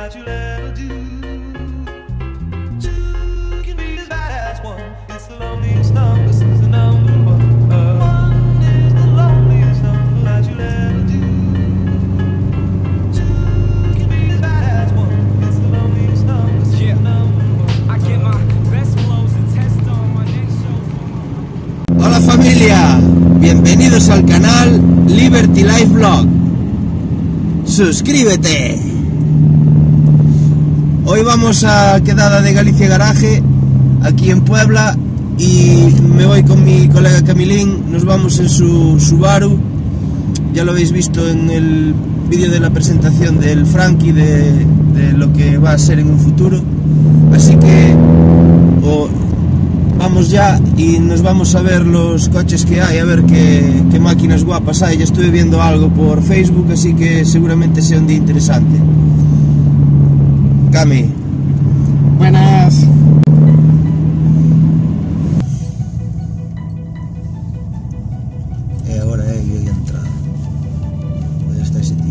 that you'll ever do. Two can be as bad as one. It's the loneliest number since the number one. One is the loneliest number that you'll ever do. Two can be as bad as one. It's the loneliest number since the number one. I get my best flows and test on my next show. Hola familia, bienvenidos al canal Liberty Life Vlog. ¡Suscríbete! Hoy vamos a quedada de Galicia Garaje, aquí en Puebla, y me voy con mi colega Camilín. Nos vamos en su Subaru. Ya lo habéis visto en el vídeo de la presentación del Frankie de lo que va a ser en un futuro. Así que vamos ya y nos vamos a ver los coches que hay, a ver qué máquinas guapas hay. Ya estuve viendo algo por Facebook, así que seguramente sea un día interesante. Cami. Buenas. Ahora yo voy a entrar. ¿Dónde está ese tío?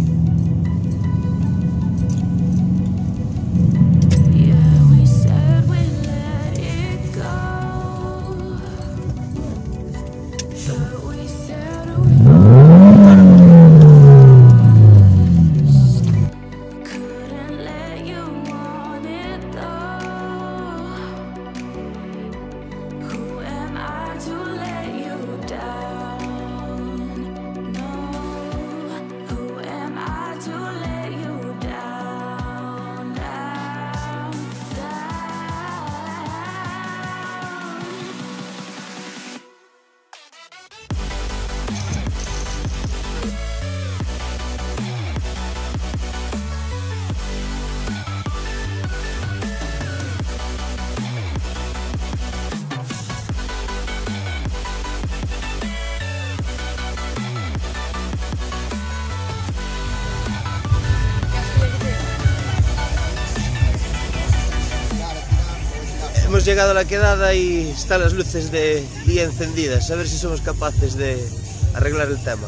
Hemos llegado a la quedada y están las luces de día encendidas. A ver si somos capaces de arreglar el tema.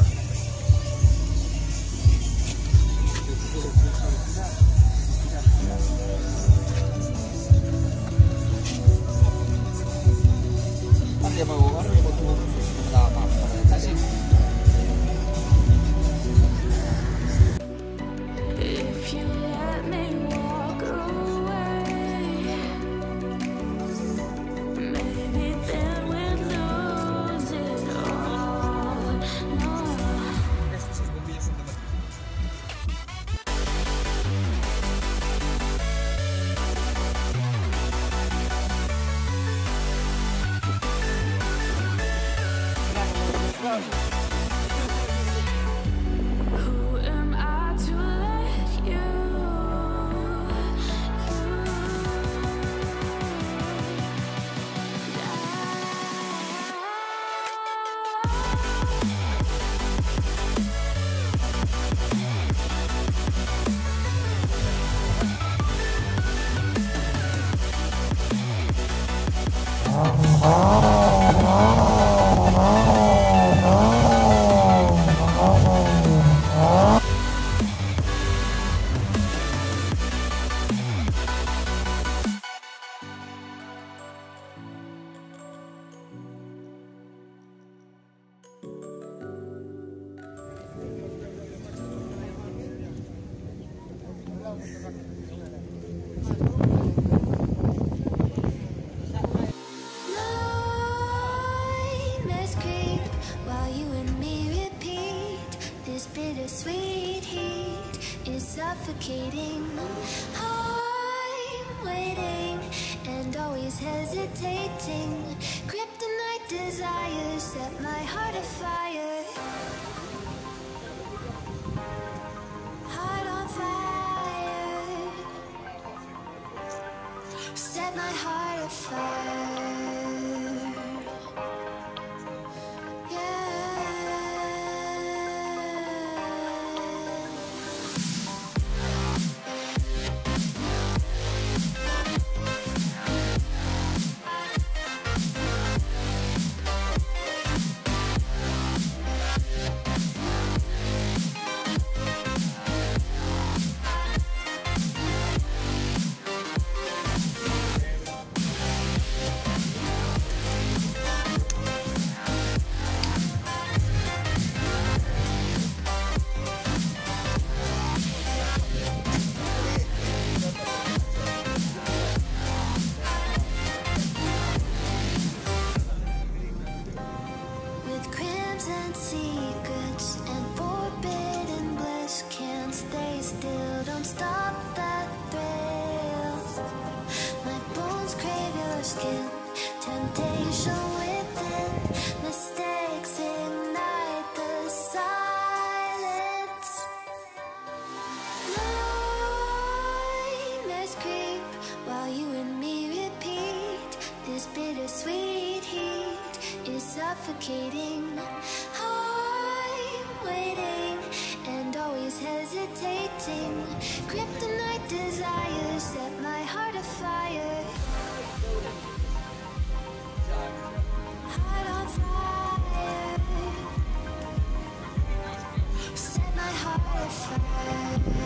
Bittersweet heat is suffocating. I'm waiting and always hesitating. Kryptonite desires set my heart afire. Heart on fire. Set my heart afire. stay still, don't stop that thrill. My bones crave your skin, temptation within, mistakes ignite the silence. Nightmares creep while you and me repeat. This bittersweet heat is suffocating. I'm waiting and always hesitating. Kryptonite desires set my heart afire. Heart on fire. Set my heart afire.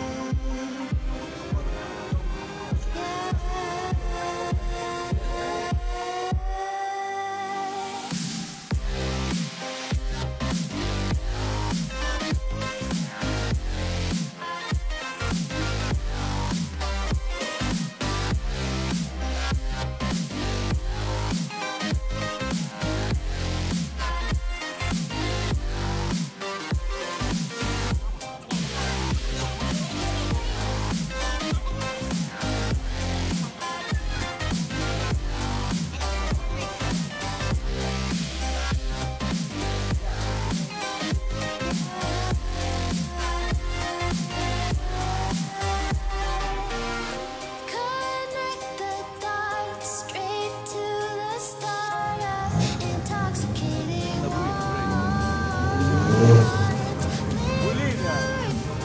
Connect the dots straight to the start of intoxicating warmth.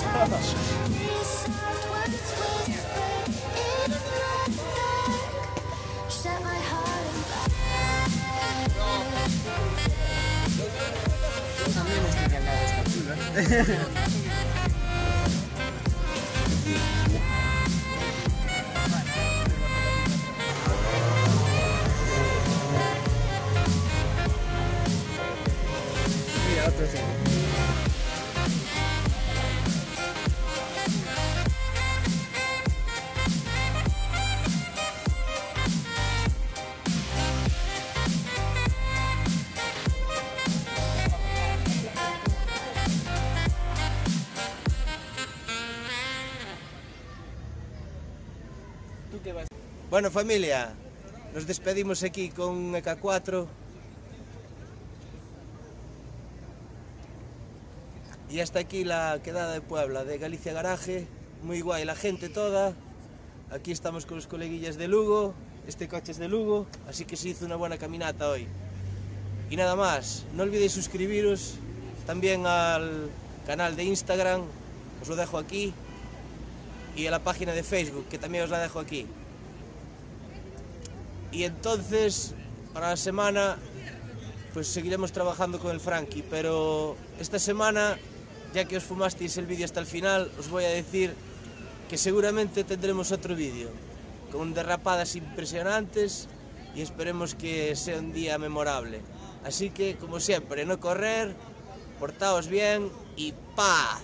Touch these soft words whispered in the dark. Set my heart on También estoy al lado, está chulo, Mira, otro sí. ¿Tú qué vas? Bueno, familia, nos despedimos aquí con EK4. Y hasta aquí la quedada de Puebla, de Galicia Garaje. Muy guay la gente toda. Aquí estamos con los coleguillas de Lugo. Este coche es de Lugo, así que se hizo una buena caminata hoy. Y nada más, no olvidéis suscribiros también al canal de Instagram, os lo dejo aquí, y a la página de Facebook, que también os la dejo aquí. Y entonces, para la semana, pues seguiremos trabajando con el Frankie, pero esta semana, ya que os fumasteis el vídeo hasta el final, os voy a decir que seguramente tendremos otro vídeo, con derrapadas impresionantes, y esperemos que sea un día memorable. Así que, como siempre, no correr, portaos bien y ¡paz!